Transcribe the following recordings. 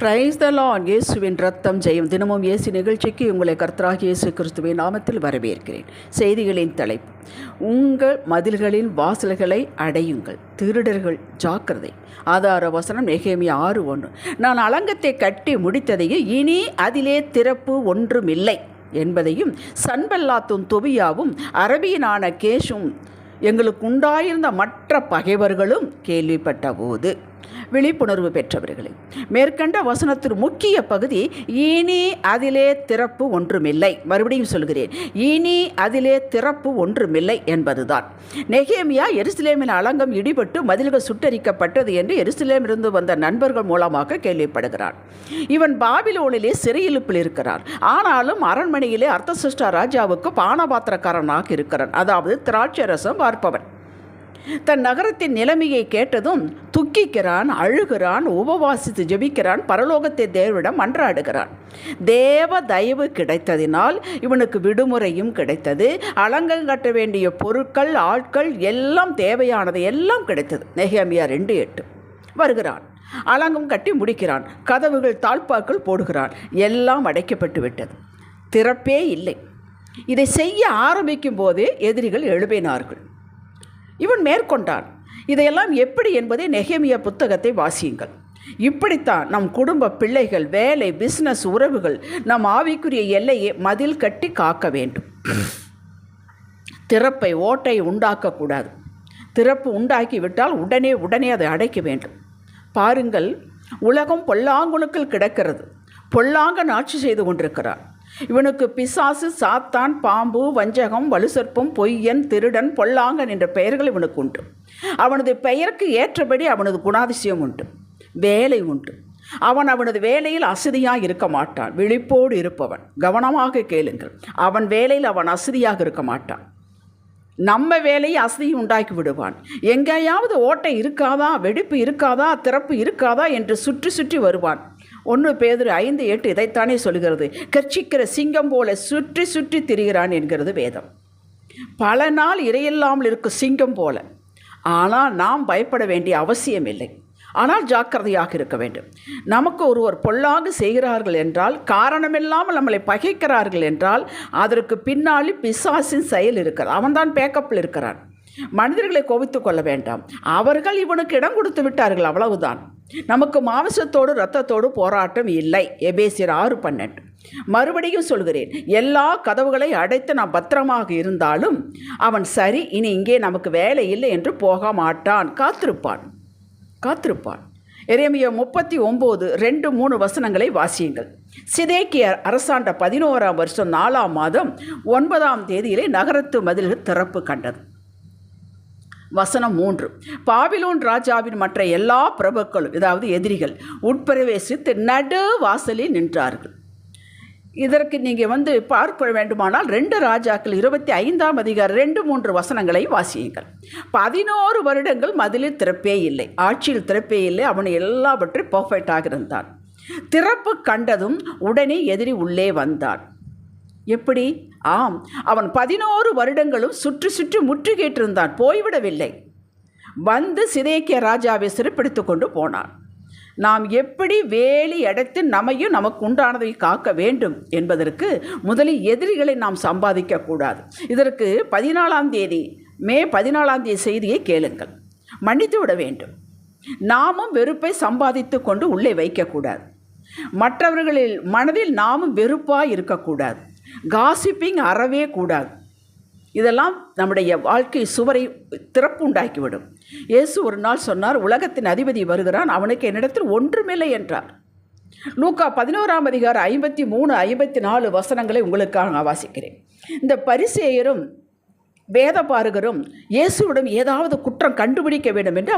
Praise the Lord. இயேசுவின் ரத்தம் ஜெயம். தினமும் இயேசு நிகழ்ச்சிக்கு உங்களை கர்த்தராகிய இயேசு கிறிஸ்துவின் நாமத்தில் வரவேற்கிறேன். செய்திகளின் தலைப்பு: உங்கள் மதில்களின் வாசல்களை அடையுங்கள், திருடர்கள் ஜாக்கிரதை. ஆதார வசனம் நெகேமியா 6:1. நான் அலங்கத்தை கட்டி முடித்ததையும் இனி அதிலே திறப்பு ஒன்றுமில்லை என்பதையும் சன்பல்லாத்தும் தொபியாவும் அரபியனான கேஷும் எங்களுக்கு உண்டாயிருந்த மற்ற பகைவர்களும் கேள்விப்பட்ட போது. விழிப்புணர்வு பெற்றவர்களே, மேற்கண்ட வசனத்தின் முக்கிய பகுதி இனி அதிலே திறப்பு ஒன்றுமில்லை. மறுபடியும் சொல்கிறேன், இனி அதிலே திறப்பு ஒன்றுமில்லை என்பதுதான். நெகேமியா எருசலேமின் அலங்கம் இடிபட்டு மதில்கள் சுட்டரிக்கப்பட்டது என்று எருசலேமிலிருந்து வந்த நண்பர்கள் மூலமாக கேள்விப்படுகிறான். இவன் பாபிலோனிலே சிறையிருப்பில் இருக்கிறான். ஆனாலும் அரண்மனையிலே அர்த்தசஷ்டா ராஜாவுக்கு பானபாத்திரக்காரனாக இருக்கிறான், அதாவது திராட்சை ரசம் பார்ப்பவன். தன் நகரத்தின் நிலைமையை கேட்டதும் துக்கிக்கிறான், அழுகிறான், உபவாசித்து ஜெபிக்கிறான், பரலோகத்தை தேவனிடம் மன்றாடுகிறான். தேவ தயவு கிடைத்ததினால் இவனுக்கு விடுமுறையும் கிடைத்தது. அலங்கம் கட்ட வேண்டிய பொருட்கள், ஆட்கள் எல்லாம் தேவையானது எல்லாம் கிடைத்தது. நெகேமியா 2:8. வருகிறான், அலங்கம் கட்டி முடிக்கிறான், கதவுகள் தாழ்பாக்கள் போடுகிறான். எல்லாம் அடைக்கப்பட்டு விட்டது, திறப்பே இல்லை. இதை செய்ய ஆரம்பிக்கும் போதே எதிரிகள் எழுப்பினார்கள். இவன் மேற்கொண்டான். இதையெல்லாம் எப்படி என்பதை நெகேமியா புத்தகத்தை வாசியுங்கள். இப்படித்தான் நம் குடும்ப, பிள்ளைகள், வேலை, பிஸ்னஸ், உறவுகள், நம் ஆவிக்குரிய எல்லையை மதில் கட்டி காக்க வேண்டும். திறப்பை, ஓட்டை உண்டாக்கக்கூடாது. திறப்பு உண்டாக்கி விட்டால் உடனே அதை அடைக்க வேண்டும். பாருங்கள், உலகம் பொல்லாங்குணுக்கள் கிடக்கிறது. பொல்லாங்கன் ஆட்சி செய்து கொண்டிருக்கிறான். இவனுக்கு பிசாசு, சாத்தான், பாம்பு, வஞ்சகம், வலுசற்பம், பொய்யன், திருடன், பொல்லாங்கன் என்ற பெயர்கள் இவனுக்கு உண்டு. அவனது பெயருக்கு ஏற்றபடி அவனது குணாதிசயம் உண்டு, வேலை உண்டு. அவனது வேலையில் அசதியாக இருக்க மாட்டான், விழிப்போடு இருப்பவன். கவனமாக கேளுங்கள், அவன் வேலையில் அவன் அசதியாக இருக்க மாட்டான். நம்ம வேலையை அசதியை உண்டாக்கி விடுவான். எங்கேயாவது ஓட்டை இருக்காதா, வெடிப்பு இருக்காதா, திறப்பு இருக்காதா என்று சுற்றி சுற்றி வருவான். 1 பேதுரு 5:8 இதைத்தானே சொல்கிறது. கர்ச்சிக்கிற சிங்கம் போல சுற்றி சுற்றி திரிகிறான் என்கிறது வேதம். பல நாள் இரையில்லாமல் இருக்கும் சிங்கம் போல. ஆனால் நாம் பயப்பட வேண்டிய அவசியம் இல்லை. ஆனால் ஜாக்கிரதையாக இருக்க வேண்டும். நமக்கு ஒருவர் பொல்லாங்கு செய்கிறார்கள் என்றால், காரணமில்லாமல் நம்மளை பகைக்கிறார்கள் என்றால், அதற்கு பின்னாடி பிசாசின் செயல் இருக்கிறது. அவன்தான் பேக்கப்பில் இருக்கிறான். மனிதர்களை கோபித்து கொள்ள வேண்டாம். அவர்கள் இவனுக்கு இடம் கொடுத்து விட்டார்கள், அவ்வளவுதான். நமக்கு மாமிசத்தோடு இரத்தத்தோடு போராட்டம் இல்லை. எபேசியர் 6:12. மறுபடியும் சொல்கிறேன், எல்லா கதவுகளை அடைத்து நாம் பத்திரமாக இருந்தாலும் அவன் சரி, இனி இங்கே நமக்கு வேலை இல்லை என்று போக மாட்டான். காத்திருப்பான். எரேமியா 39:2-3 வசனங்களை வாசியுங்கள். சிதேக்கியா அரசாண்ட 11ஆம் வருஷம் 4ஆம் மாதம் 9ஆம் தேதியிலே நகரத்து மதில்கள் திறப்பு கண்டது. வசனம் 3. பாபிலோன் ராஜாவின் மற்ற எல்லா பிரபுக்களும், அதாவது எதிரிகள், உட்பிரவேசித்து நடு வாசலில் நின்றார்கள். இதற்கு நீங்கள் பார்க்க வேண்டுமானால் 2 ராஜாக்கள் 25ஆம் அதிகாரம் 2-3 வசனங்களை வாசியுங்கள். 11 வருடங்கள் மதிலில் திறப்பே இல்லை, ஆட்சியில் திறப்பே இல்லை. அவன் எல்லாவற்றையும் பர்ஃபெக்டாக இருந்தான். திறப்பு கண்டதும் உடனே எதிரி உள்ளே வந்தான். எப்படி? ஆம், அவன் 11 வருடங்களும் சுற்றி சுற்றி முற்றுகையிட்டிருந்தான், போய்விடவில்லை. வந்து சிதேக்கியா ராஜாவை சிறைப்பிடித்து கொண்டு போனான். நாம் எப்படி வேலி அடைத்து நம்மையும் நமக்கு உண்டானதை காக்க வேண்டும் என்பதற்கு முதலில் எதிரிகளை நாம் சம்பாதிக்கக்கூடாது. இதற்கு 14ஆம் தேதி, மே 14ஆம் தேதி செய்தியை கேளுங்கள். மன்னித்து விட வேண்டும். நாமும் வெறுப்பை சம்பாதித்து கொண்டு உள்ளே வைக்கக்கூடாது. மற்றவர்களில் மனதில் நாமும் வெறுப்பாக இருக்கக்கூடாது. காசிப்பிங் அறவே கூடாது. இதெல்லாம் நம்முடைய வாழ்க்கை சுவரை திறப்பு உண்டாக்கிவிடும். இயேசு ஒரு நாள் சொன்னார், உலகத்தின் அதிபதி வருகிறான், அவனுக்கு என்னிடத்தில் ஒன்றுமில்லை என்றார். லூக்கா 11ஆம் அதிகாரம் 53-54 வசனங்களை உங்களுக்காக நான் வாசிக்கிறேன். இந்த பரிசேயரும் வேதபாரகரும் இயேசுவிடம் ஏதாவது குற்றம் கண்டுபிடிக்க வேண்டும் என்று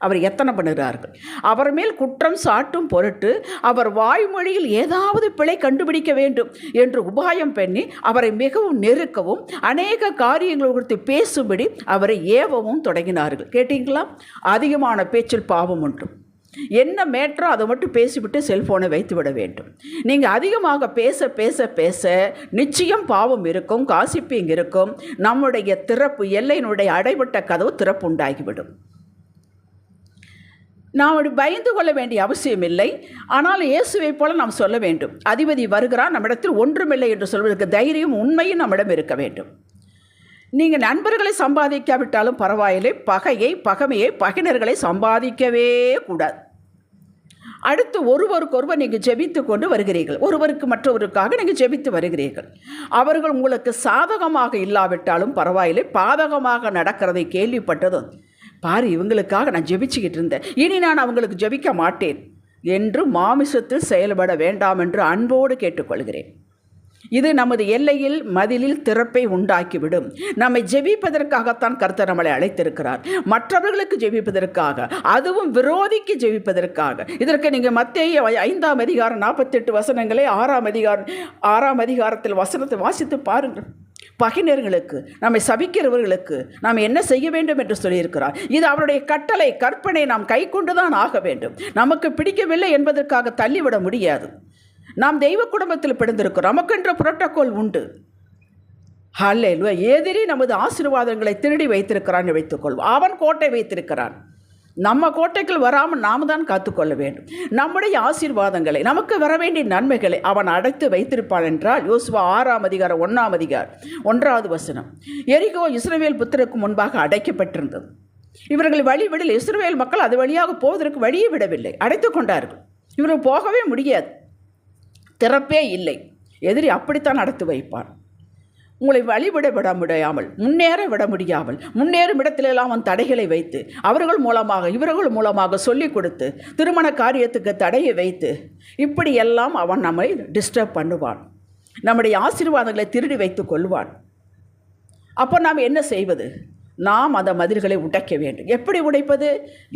அவர் எத்தனை பண்ணுகிறார்கள். அவர் மேல் குற்றம் சாட்டும் பொருட்டு அவர் வாய்மொழியில் ஏதாவது பிழை கண்டுபிடிக்க வேண்டும் என்று உபாயம் பண்ணி அவரை மிகவும் நெருக்கவும் அநேக காரியங்கள் குறித்து பேசும்படி அவரை ஏவவும் தொடங்கினார்கள். கேட்டீங்களா? அதிகமான பேச்சில் பாவம் ஒன்றும். என்ன மேற்றோ அதை மட்டும் பேசிவிட்டு செல்ஃபோனை வைத்து விட வேண்டும். நீங்கள் அதிகமாக பேச பேச பேச நிச்சயம் பாவம் இருக்கும், காசிப்பிங் இருக்கும். நம்முடைய திறப்பு, எல்லையினுடைய அடைபட்ட கதவு திறப்பு உண்டாகிவிடும். நாம் அப்படி பயந்து கொள்ள வேண்டிய அவசியம் இல்லை. ஆனால் இயேசுவை போல நாம் சொல்ல வேண்டும், அதிபதி வருகிறான், நம்மிடத்தில் ஒன்றுமில்லை என்று சொல்வதற்கு தைரியம் உண்மையும் நம்மிடம் இருக்க வேண்டும். நீங்கள் நண்பர்களை சம்பாதிக்காவிட்டாலும் பரவாயில்லை, பகைமையை பகையினர்களை சம்பாதிக்கவே கூடாது. அடுத்து ஒருவருக்கொருவர் நீங்கள் ஜெபித்து கொண்டு வருகிறீர்கள், ஒருவருக்கு மற்றவருக்காக நீங்கள் ஜெபித்து வருகிறீர்கள். அவர்கள் உங்களுக்கு சாதகமாக இல்லாவிட்டாலும் பரவாயில்லை, பாதகமாக நடக்கிறதை கேள்விப்பட்டதும், பாரு இவங்களுக்காக நான் ஜெபிச்சுக்கிட்டு இருந்தேன், இனி நான் அவங்களுக்கு ஜெபிக்க மாட்டேன் என்று மாமிசத்தில் செயல்பட வேண்டாம் என்று அன்போடு கேட்டுக்கொள்கிறேன். இது நமது எல்லையில் மதிலில் திறப்பை உண்டாக்கிவிடும். நம்மை ஜெபிப்பதற்காகத்தான் கர்த்தர் நம்மளை அழைத்திருக்கிறார், மற்றவர்களுக்கு ஜெபிப்பதற்காக, அதுவும் விரோதிக்கு ஜெபிப்பதற்காக. இதற்கு நீங்கள் மத்தேயு 5ஆம் அதிகாரம் 48 வசனங்களை 6ஆம் அதிகாரத்தில் வசனத்தை வாசித்து பாருங்கள். பகைஞர்களுக்கு, நம்மை சபிக்கிறவர்களுக்கு நாம் என்ன செய்ய வேண்டும் என்று சொல்லியிருக்கிறார். இது அவருடைய கட்டளை, கற்பனை. நாம் கை கொண்டுதான் ஆக வேண்டும். நமக்கு பிடிக்கவில்லை என்பதற்காக தள்ளிவிட முடியாது. நாம் தெய்வ குடும்பத்தில் பிறந்திருக்கிறோம், நமக்கென்ற புரோட்டோகால் உண்டு. ஹல்லேலூயா. எதிரி நமது ஆசீர்வாதங்களை திருடி வைத்திருக்கிறான் வைத்துக்கொள்வோம். அவன் கோட்டை வைத்திருக்கிறான். நம்ம கோட்டைக்குள் வராமல் நாம் தான் காத்துக்கொள்ள வேண்டும். நம்முடைய ஆசீர்வாதங்களை, நமக்கு வர வேண்டிய நன்மைகளை அவன் அடைத்து வைத்திருப்பான் என்றால் யோசுவா 6ஆம் அதிகாரம் 1ஆம் அதிகாரம் 1வது வசனம். எரிகோ இஸ்ரவேல் புத்திரருக்கு முன்பாக அடைக்கப்பட்டிருந்தது. இவர்கள் வழிவிடல், இஸ்ரவேல் மக்கள் அது வழியாக போவதற்கு வழியை விடவில்லை, அடைத்து கொண்டார்கள். இவர்கள் போகவே முடியாது, திறப்பே இல்லை. எதிரி அப்படித்தான் அடைத்து வைப்பான். உங்களை வழிவிட விட முடியாமல், முன்னேற விட முடியாமல், முன்னேறும் இடத்திலெல்லாம் அவன் தடைகளை வைத்து, அவர்கள் மூலமாக இவர்கள் மூலமாக சொல்லிக் கொடுத்து, திருமண காரியத்துக்கு தடையை வைத்து, இப்படியெல்லாம் அவன் நம்மை டிஸ்டர்ப் பண்ணுவான். நம்முடைய ஆசீர்வாதங்களை திருடி வைத்து கொள்வான். அப்போ நாம் என்ன செய்வது? நாம் அந்த மதில்களை உடைக்க வேண்டும். எப்படி உடைப்பது?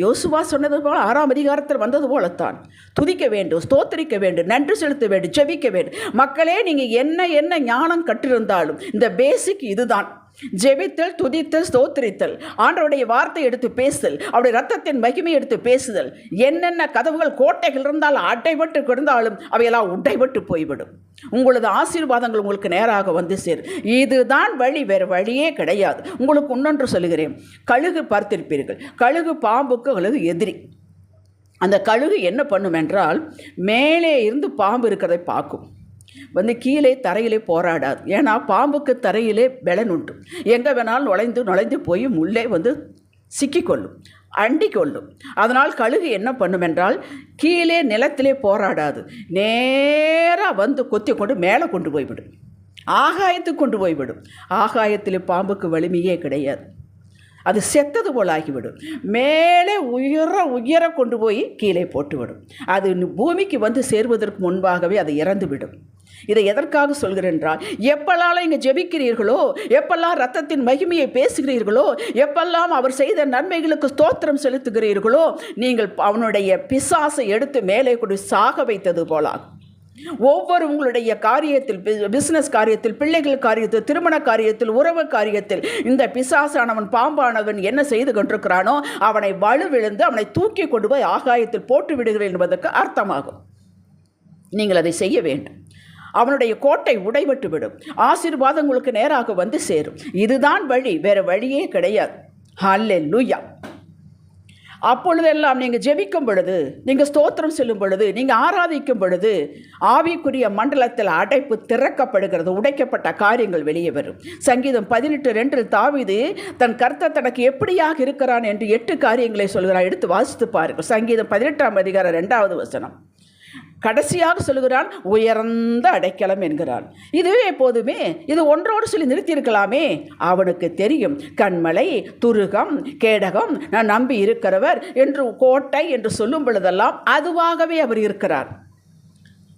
யோசுவா சொன்னது போல் 6ஆம் அதிகாரத்தில் வந்தது போலத்தான். துதிக்க வேண்டும், ஸ்தோத்திரிக்க வேண்டும், நன்றி செலுத்த வேண்டும், ஜெபிக்க வேண்டும். மக்களே, நீங்கள் என்ன ஞானம் கற்றிருந்தாலும் இந்த பேசிக் இதுதான். ஜெபித்தல், துதித்தல், ஸ்தோத்திரித்தல், ஆண்டவருடைய வார்த்தை எடுத்து பேசுதல், அவருடைய ரத்தத்தின் மகிமை எடுத்து பேசுதல். என்னென்ன கதவுகள், கோட்டைகள் இருந்தால் அடைபட்டு கிடந்தாலும் அவையெல்லாம் உடைபட்டு போய்விடும். உங்களது ஆசீர்வாதங்கள் உங்களுக்கு நேராக வந்து சேரும். இதுதான் வழி, வேறு வழியே கிடையாது. உங்களுக்கு இன்னொன்று சொல்லுகிறேன். கழுகு பார்த்திருப்பீர்கள். கழுகு பாம்புக்கு எதிரி. அந்த கழுகு என்ன பண்ணும் என்றால், மேலே இருந்து பாம்பு இருக்கிறதை பார்க்கும், கீழே தரையிலே போராடாது. ஏன்னா பாம்புக்கு தரையிலே பலன் உண்டு. எங்கே வேணாலும் நுழைந்து போய் முள்ளே சிக்கிக்கொள்ளும், அண்டிக்கொள்ளும். அதனால் கழுகு என்ன பண்ணும் என்றால், கீழே நிலத்திலே போராடாது, நேராக கொத்தி கொண்டு மேலே கொண்டு போய்விடும், ஆகாயத்துக்கு கொண்டு போய்விடும். ஆகாயத்திலே பாம்புக்கு வலிமையே கிடையாது, அது செத்தது போல் ஆகிவிடும். மேலே உயர கொண்டு போய் கீழே போட்டுவிடும். அது பூமிக்கு சேர்வதற்கு முன்பாகவே அது இறந்துவிடும். இதை எதற்காக சொல்கிறேன் என்றால், எப்பெல்லாம் இங்கே ஜெபிக்கிறீர்களோ, எப்பெல்லாம் ரத்தத்தின் மகிமையை பேசுகிறீர்களோ, எப்பெல்லாம் அவர் செய்த நன்மைகளுக்கு ஸ்தோத்திரம் செலுத்துகிறீர்களோ, நீங்கள் அவனுடைய பிசாசை எடுத்து மேலே கொண்டு சாக வைத்தது போலாகும். ஒவ்வொரு உங்களுடைய காரியத்தில், பிஸ்னஸ் காரியத்தில், பிள்ளைகள் காரியத்தில், திருமண காரியத்தில், உறவு காரியத்தில் இந்த பிசாசானவன், பாம்பானவன் என்ன செய்து கொண்டிருக்கிறானோ அவனை வலுவிழுந்து அவனை தூக்கி கொண்டு போய் ஆகாயத்தில் போட்டு விடுகிறேன் என்பதற்கு அர்த்தமாகும். நீங்கள் அதை செய்ய வேண்டும். அவனுடைய கோட்டை உடைபட்டு விடும். ஆசீர்வாதம் உங்களுக்கு நேராக வந்து சேரும். இதுதான் வழி, வேறு வழியே கிடையாது. ஹல்லேலூயா. அப்பொழுதெல்லாம் நீங்கள் ஜெபிக்கும் பொழுது, நீங்கள் ஸ்தோத்திரம் சொல்லும் பொழுது, நீங்கள் ஆராதிக்கும் பொழுது ஆவிக்குரிய மண்டலத்தில் அடைப்பு திறக்கப்படுகிறது. உடைக்கப்பட்ட காரியங்கள் வெளியே வரும். சங்கீதம் 18:2 தாவீது தன் கர்த்தர் தனக்கு எப்படியாக இருக்கிறான் என்று 8 காரியங்களை சொல்கிறான். எடுத்து வாசித்து பாருங்கள். சங்கீதம் 18ஆம் அதிகாரம் 2வது வசனம். கடைசியாக சொல்கிறான், உயர்ந்த அடைக்கலம் என்கிறான். இதுவே எப்போதுமே இது ஒன்றோடு சொல்லி நிறுத்தியிருக்கலாமே. அவனுக்கு தெரியும், கண்மலை, துருகம், கேடகம் நான் நம்பி இருக்கிறவர் என்று, கோட்டை என்று சொல்லும் பொழுதெல்லாம் அதுவாகவே அவர் இருக்கிறார்.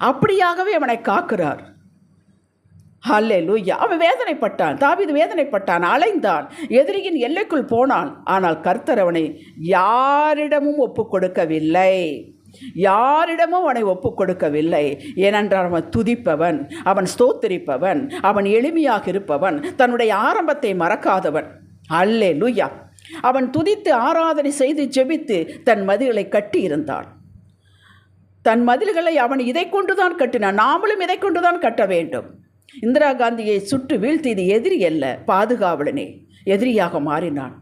அப்படியாகவே அவனை காக்கிறார். ஹல்லேலூயா. அவன் வேதனைப்பட்டான், தாவீது வேதனைப்பட்டான், அலைந்தான், எதிரியின் எல்லைக்குள் போனான். ஆனால் கர்த்தர் அவனை யாரிடமும் ஒப்பு கொடுக்கவில்லை, யாரிடமும் அவனை ஒப்புக் கொடுக்கவில்லை. ஏனென்றால் அவன் துதிப்பவன், அவன் ஸ்தோத்திரிப்பவன், அவன் எளிமையாக இருப்பவன், தன்னுடைய ஆரம்பத்தை மறக்காதவன். அல்லேலூயா. அவன் துதித்து ஆராதனை செய்து ஜெபித்து தன் மதில்களை கட்டி இருந்தான். தன் மதில்களை அவன் இதை கொண்டுதான் கட்டினான். நாமளும் இதை கொண்டுதான் கட்ட வேண்டும். இந்திரா காந்தியை சுட்டு வீழ்த்தியது எதிரி அல்ல, பாதுகாவலனே எதிரியாக மாறினான்.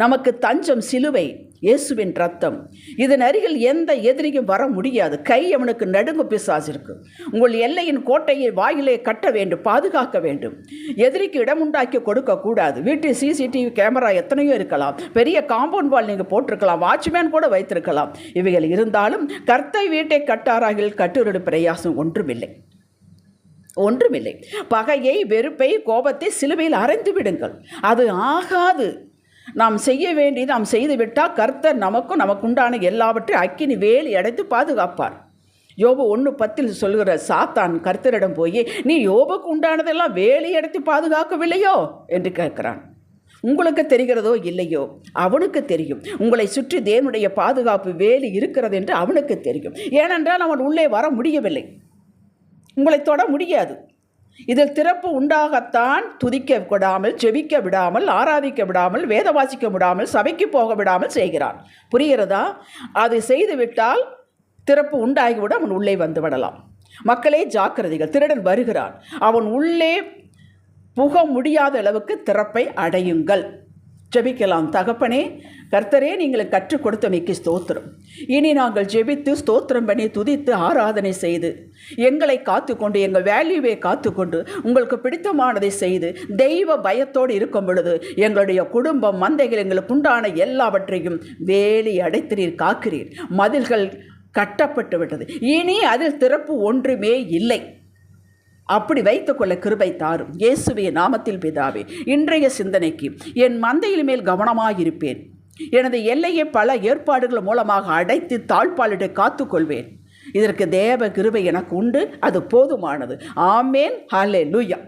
நமக்கு தஞ்சம் சிலுவை, இயேசுவின் ரத்தம். இதன் அருகில் எந்த எதிரியும் வர முடியாது. கை அவனுக்கு நடுங்கு பிசாசு இருக்கு. உங்கள் எல்லையின் கோட்டையை வாயிலே கட்ட வேண்டும், பாதுகாக்க வேண்டும். எதிரிக்கு இடம் உண்டாக்கி கொடுக்கக்கூடாது. வீட்டில் சிசிடிவி கேமரா எத்தனையோ இருக்கலாம், பெரிய காம்பவுண்ட் வால் நீங்கள் போட்டிருக்கலாம், வாட்ச்மேன் கூட வைத்திருக்கலாம். இவைகள் இருந்தாலும் கர்த்தர் வீட்டை கட்டாராகில் கட்டுரை பிரயாசம் ஒன்றுமில்லை. பகையை, வெறுப்பை, கோபத்தை சிலுவையில் அறைந்து விடுங்கள். அது ஆகாது. நாம் செய்ய வேண்டியது நாம் செய்துவிட்டால் கர்த்தர் நமக்குண்டான எல்லாவற்றையும் அக்கினி வேலி அடைத்து பாதுகாப்பார். யோபு 1:10 சொல்கிற சாத்தான் கர்த்தரிடம் போய், நீ யோபுக்கு உண்டானதெல்லாம் வேலி அடைத்து பாதுகாக்கவில்லையோ என்று கேட்கிறான். உங்களுக்கு தெரிகிறதோ இல்லையோ, அவனுக்கு தெரியும். உங்களை சுற்றி தேவனுடைய பாதுகாப்பு வேலி இருக்கிறது என்று அவனுக்கு தெரியும். ஏனென்றால் அவன் உள்ளே வர முடியவில்லை, உங்களை தொட முடியாது. இதில் திறப்பு உண்டாகத்தான் துதிக்க விடாமல், ஜெபிக்க விடாமல், ஆராதிக்க விடாமல், வேத வாசிக்க விடாமல், சபைக்கு போக விடாமல் செய்கிறான். புரிகிறதா? அது செய்துவிட்டால் திறப்பு உண்டாகிவிட அவன் உள்ளே வந்து விடலாம். மக்களே ஜாக்கிரதைகள், திருடன் வருகிறான். அவன் உள்ளே புக முடியாத அளவுக்கு திறப்பை அடையுங்கள். ஜெபிக்கலாம். தகப்பனே, கர்த்தரே, நீங்கள் கற்றுக் கொடுத்தமைக்கு ஸ்தோத்திரம். இனி நாங்கள் ஜெபித்து ஸ்தோத்திரம் பண்ணி துதித்து ஆராதனை செய்து எங்களை காத்துக்கொண்டு, எங்கள் வேல்யூவை காத்துக்கொண்டு, உங்களுக்கு பிடித்தமானதை செய்து தெய்வ பயத்தோடு இருக்கும் பொழுது எங்களுடைய குடும்பம், மந்தைகள், எங்களுக்கு உண்டான எல்லாவற்றையும் வேலி அடைத்திரீர், காக்கிறீர். மதில்கள் கட்டப்பட்டு விட்டது. இனி அதில் திறப்பு ஒன்றுமே இல்லை. அப்படி வைத்துக்கொள்ள கிருபை தாரும். இயேசுவின் நாமத்தில் பிதாவே. இன்றைய சிந்தனைக்கு, என் மந்தையின் மேல் கவனமாயிருப்பேன். எனது எல்லையை பல ஏற்பாடுகள் மூலமாக அடைத்து தாழ்பாலிட்டு காத்துக்கொள்வேன். இதற்கு தேவ கிருபை எனக்கு உண்டு, அது போதுமானது. ஆமேன். ஹல்லேலூயா.